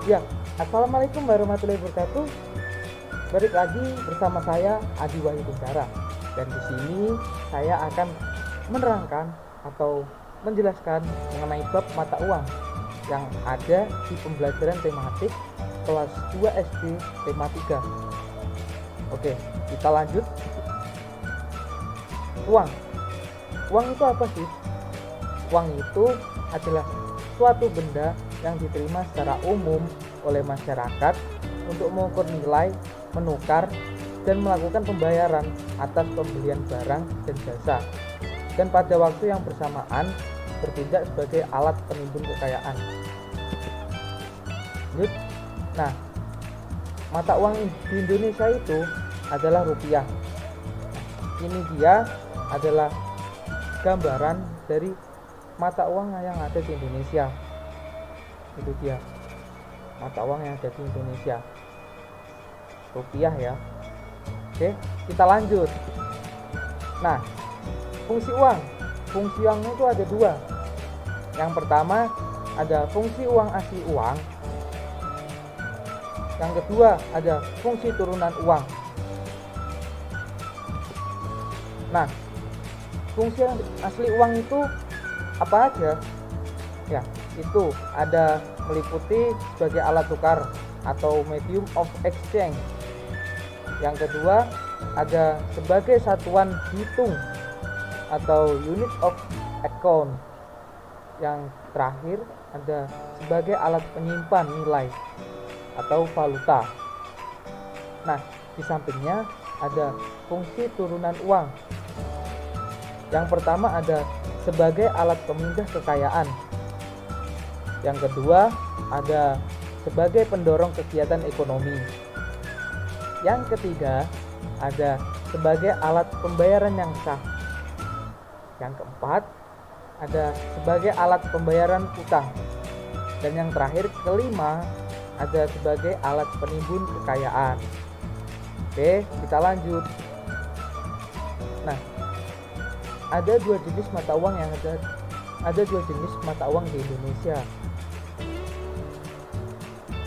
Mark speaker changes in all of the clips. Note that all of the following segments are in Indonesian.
Speaker 1: Ya, assalamualaikum warahmatullahi wabarakatuh. Balik lagi bersama saya Adi Wahyu Bintara. Dan di sini saya akan menerangkan atau menjelaskan mengenai bab mata uang yang ada di pembelajaran tematik kelas 2 SD tema 3. Oke, kita lanjut. Uang. Uang itu apa sih? Uang itu adalah suatu benda yang diterima secara umum oleh masyarakat untuk mengukur nilai, menukar, dan melakukan pembayaran atas pembelian barang dan jasa, dan pada waktu yang bersamaan bertindak sebagai alat penimbun kekayaan. Nah, mata uang di Indonesia itu adalah rupiah. Ini dia adalah gambaran dari mata uang yang ada di Indonesia. Itu dia mata uang yang ada di Indonesia, rupiah ya. Oke, kita lanjut. Nah, fungsi uang itu ada dua. Yang pertama ada fungsi uang asli uang, yang kedua ada fungsi turunan uang. Nah, fungsi asli uang itu apa aja? Ya, itu ada meliputi sebagai alat tukar atau medium of exchange. Yang kedua ada sebagai satuan hitung atau unit of account. Yang terakhir ada sebagai alat penyimpan nilai atau valuta. Nah, di sampingnya ada fungsi turunan uang. Yang pertama ada sebagai alat pemindah kekayaan. Yang kedua ada sebagai pendorong kegiatan ekonomi. Yang ketiga ada sebagai alat pembayaran yang sah. Yang keempat ada sebagai alat pembayaran utang. Dan yang terakhir kelima ada sebagai alat penimbun kekayaan. Oke, kita lanjut. Nah, ada dua jenis mata uang di Indonesia.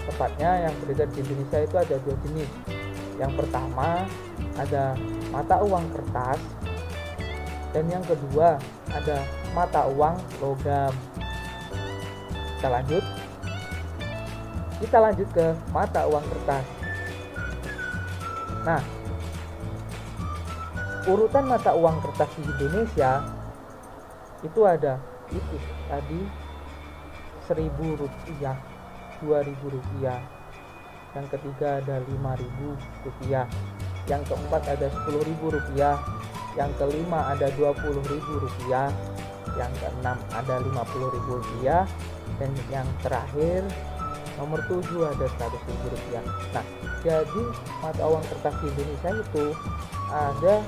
Speaker 1: Tepatnya yang beredar di Indonesia itu ada dua jenis. Yang pertama ada mata uang kertas, dan yang kedua ada mata uang logam. Kita lanjut ke mata uang kertas. Nah, urutan mata uang kertas di Indonesia itu ada itu tadi 1.000 rupiah, 2.000 rupiah, yang ketiga ada 5.000 rupiah, yang keempat ada 10.000 rupiah, yang kelima ada 20.000 rupiah, yang keenam ada 50.000 rupiah, dan yang terakhir nomor 7 ada 100.000 rupiah. Nah, jadi mata uang kertas di Indonesia itu ada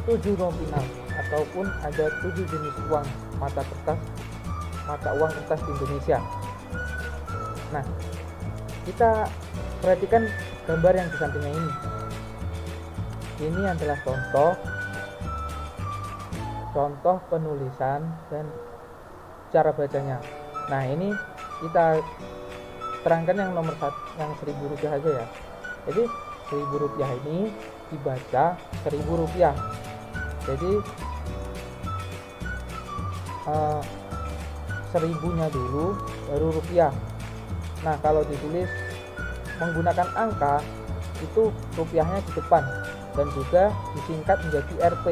Speaker 1: 7 nominal ataupun ada 7 jenis uang mata uang kertas di Indonesia. Nah, kita perhatikan gambar yang di sampingnya ini. Ini adalah contoh penulisan dan cara bacanya. Nah, ini kita terangkan yang nomor 1, yang 1.000 rupiah aja ya. Jadi 1.000 rupiah ini dibaca 1.000 rupiah. Jadi 1.000-nya dulu baru rupiah. Nah, kalau ditulis menggunakan angka itu rupiahnya di depan dan juga disingkat menjadi Rp.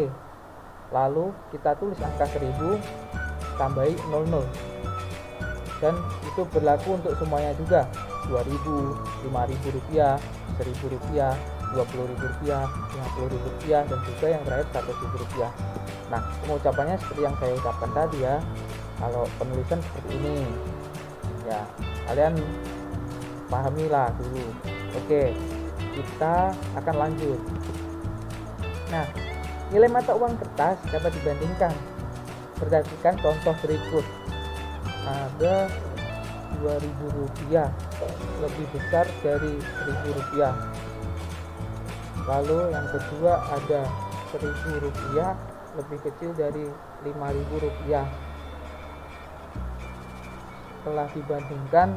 Speaker 1: Lalu kita tulis angka 1.000 tambahi 00. Dan itu berlaku untuk semuanya juga. 2.000, 5.000 rupiah, 1.000 rupiah, 20.000 rupiah, 50.000 rupiah, dan juga yang terakhir 100.000 rupiah. Nah, pengucapannya seperti yang saya ucapkan tadi ya. Kalau penulisan seperti ini ya, kalian pahamilah dulu. Oke, kita akan lanjut. Nah, nilai mata uang kertas dapat dibandingkan berdasarkan contoh berikut. Ada 2.000 rupiah lebih besar dari 1.000 rupiah. Lalu yang kedua ada 1.000 rupiah lebih kecil dari 5.000 rupiah. Setelah dibandingkan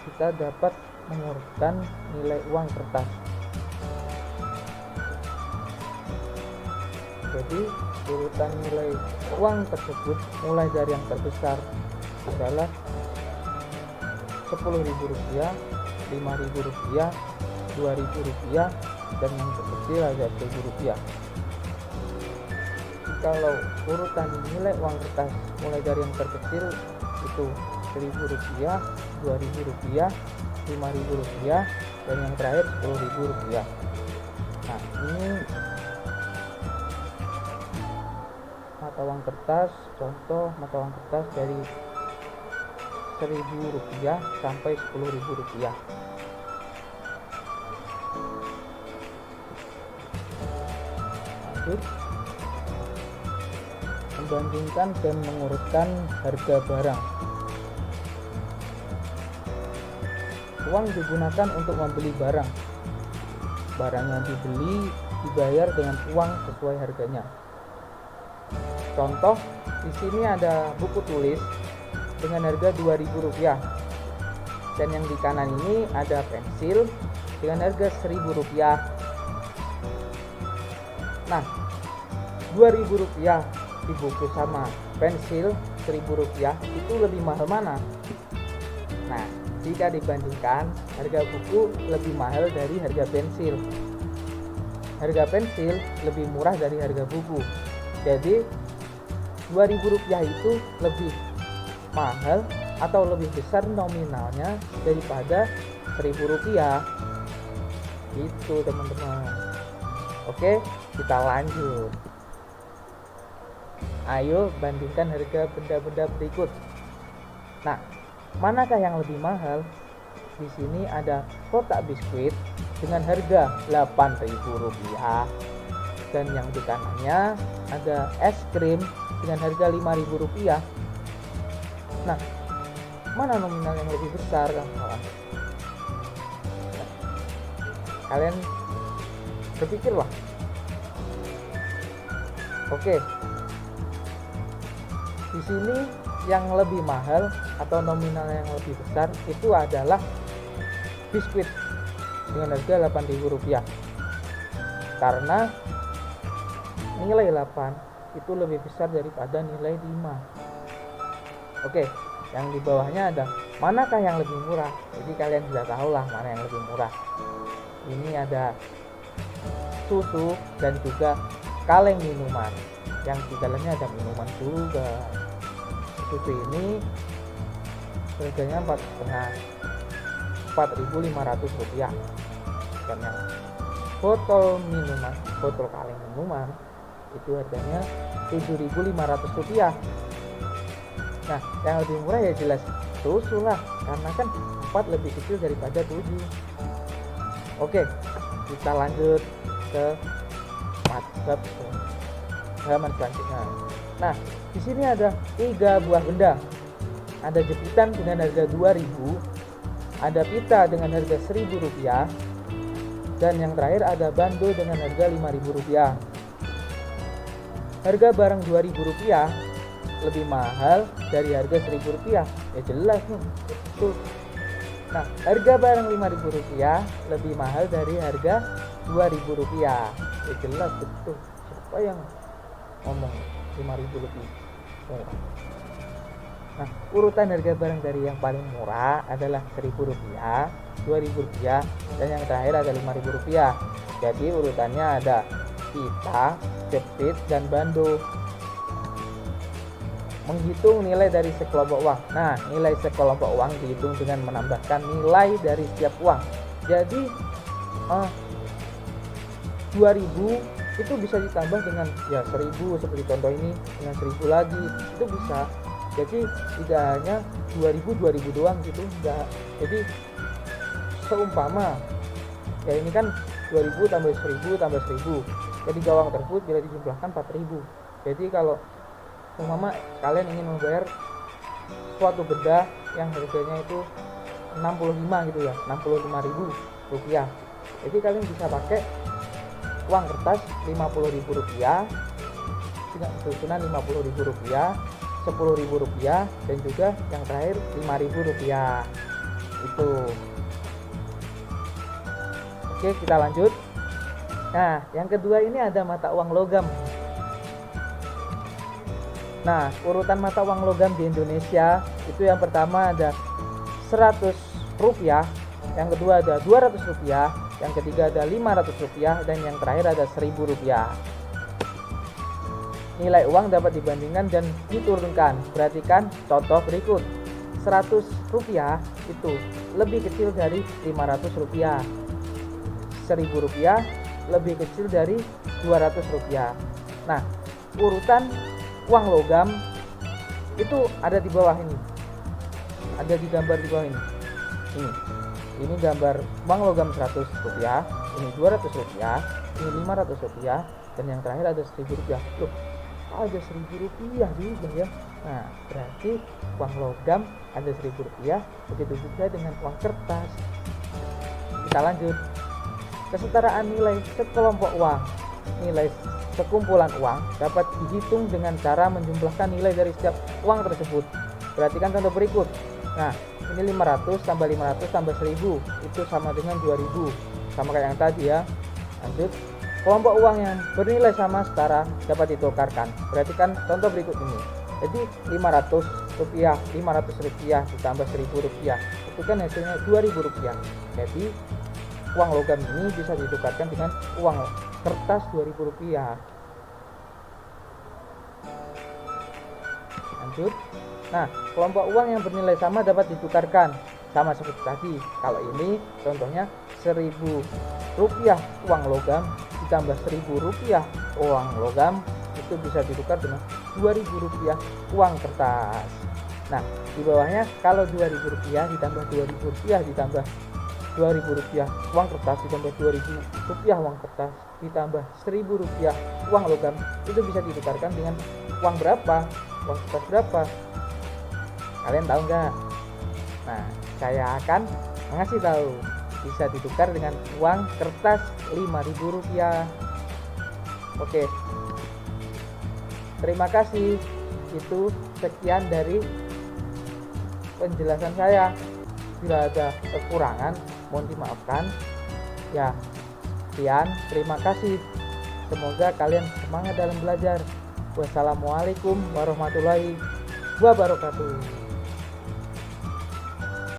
Speaker 1: kita dapat mengurutkan nilai uang kertas. Jadi urutan nilai uang tersebut mulai dari yang terbesar adalah Rp10.000, Rp5.000, Rp2.000, dan yang terkecil ada Rp1.000. Kalau urutan nilai uang kertas mulai dari yang terkecil itu Rp1.000, Rp2.000, Rp5.000, dan yang terakhir Rp10.000. Nah, ini mata uang kertas, contoh mata uang kertas dari Rp1.000 sampai Rp10.000. Lanjut, membandingkan dan mengurutkan harga barang. Uang digunakan untuk membeli barang. Barang yang dibeli dibayar dengan uang sesuai harganya. Contoh, di sini ada buku tulis dengan harga Rp2.000, dan yang di kanan ini ada pensil dengan harga Rp1.000. Nah, Rp2.000 di buku sama pensil Rp1.000 itu lebih mahal mana? Nah, jika dibandingkan, harga buku lebih mahal dari harga pensil. Harga pensil lebih murah dari harga buku. Jadi Rp2.000 itu lebih mahal atau lebih besar nominalnya daripada Rp1.000. Itu teman-teman. Oke, kita lanjut. Ayo bandingkan harga benda-benda berikut. Nah, manakah yang lebih mahal? Di sini ada kotak biskuit dengan harga Rp8.000, dan yang di kanannya ada es krim dengan harga Rp5.000. Nah, mana nominal yang lebih besar, kawan? Kalian berpikirlah. Oke, di sini yang lebih mahal atau nominal yang lebih besar itu adalah biskuit dengan harga Rp8.000, karena nilai 8 itu lebih besar daripada nilai 5. Oke, yang di bawahnya ada manakah yang lebih murah. Jadi kalian sudah tahu lah mana yang lebih murah. Ini ada susu dan juga kaleng minuman, yang di dalamnya ada minuman juga. Susu ini harganya Rp4.500, dan yang botol minuman, botol kaleng minuman itu harganya Rp7.500. Nah, yang lebih murah ya jelas susu lah, karena kan 4 lebih kecil daripada 7. Oke, kita lanjut ke halaman selanjutnya. Nah, di sini ada 3 buah benda. Ada jepitan dengan harga Rp2.000, ada pita dengan harga Rp1.000, dan yang terakhir ada bando dengan harga Rp5.000. Harga barang Rp2.000 lebih mahal dari harga Rp1.000. Ya jelas nih. Tuh. Nah, harga barang Rp5.000 lebih mahal dari harga Rp2.000. Ya jelas betul. Siapa yang ngomong Rp5.000 lebih murah? Nah, urutan harga barang dari yang paling murah adalah Rp1.000, Rp2.000, dan yang terakhir ada Rp5.000. Jadi urutannya ada pita, jepit, dan bando. Menghitung nilai dari sekelompok uang. Nah, nilai sekelompok uang dihitung dengan menambahkan nilai dari setiap uang. Jadi 2.000 itu bisa ditambah dengan ya 1.000, seperti contoh ini dengan 1.000 lagi, itu bisa. Jadi tidak hanya 2.000 doang gitu, enggak. Jadi seumpama ya ini kan 2.000 tambah 1.000 tambah 1.000. Jadi uang tersebut bila dijumlahkan 4.000. Jadi kalau seumpama kalian ingin membayar suatu benda yang harganya itu 65 gitu ya, Rp65.000. Jadi kalian bisa pakai uang kertas Rp50.000 dengan susunan Rp50.000, Rp10.000, dan juga yang terakhir Rp5.000. Itu. Oke, kita lanjut. Nah, yang kedua ini ada mata uang logam. Nah, urutan mata uang logam di Indonesia itu yang pertama ada 100 rupiah, yang kedua ada 200 rupiah, yang ketiga ada 500 rupiah, dan yang terakhir ada 1000 rupiah. Nilai uang dapat dibandingkan dan diturunkan. Perhatikan contoh berikut. 100 rupiah itu lebih kecil dari 500 rupiah. 1000 rupiah lebih kecil dari 200 rupiah. Nah, urutan uang logam itu ada di bawah ini. Ada di gambar di bawah ini. Ini gambar uang logam 100 rupiah, ini 200 rupiah, ini 500 rupiah, dan yang terakhir ada 1000 rupiah. Loh, ada 1000 rupiah juga ya. Nah, berarti uang logam ada 1000 rupiah, begitu juga dengan uang kertas. Kita lanjut. Kesetaraan nilai sekelompok uang. Nilai sekumpulan uang dapat dihitung dengan cara menjumlahkan nilai dari setiap uang tersebut. Perhatikan contoh berikut. Nah, ini 500 tambah 500 tambah 1000 itu sama dengan 2000. Sama kayak yang tadi ya. Lanjut. Kelompok uang yang bernilai sama setara dapat ditukarkan. Perhatikan contoh berikut ini. Jadi 500 rupiah ditambah 1000 rupiah. Itu kan hasilnya 2000 rupiah. Jadi uang logam ini bisa ditukarkan dengan uang kertas 2000 rupiah. Lanjut. Nah, kelompok uang yang bernilai sama dapat ditukarkan. Sama seperti tadi. Kalau ini contohnya 1000 rupiah uang logam ditambah 1000 rupiah uang logam, itu bisa ditukar dengan 2000 rupiah uang kertas. Nah, di bawahnya kalau 2000 rupiah ditambah 2000 rupiah ditambah 2000 rupiah uang kertas ditambah 2000 rupiah uang kertas ditambah 1000 rupiah uang logam, itu bisa ditukarkan dengan uang berapa? Uang kertas berapa? Kalian tahu nggak? Nah, saya akan mengasih tahu. Bisa ditukar dengan uang kertas 5000 rupiah. Oke. Terima kasih. Itu sekian dari penjelasan saya. Bila ada kekurangan, mohon dimaafkan. Ya, sekian. Terima kasih. Semoga kalian semangat dalam belajar. Wassalamualaikum warahmatullahi wabarakatuh.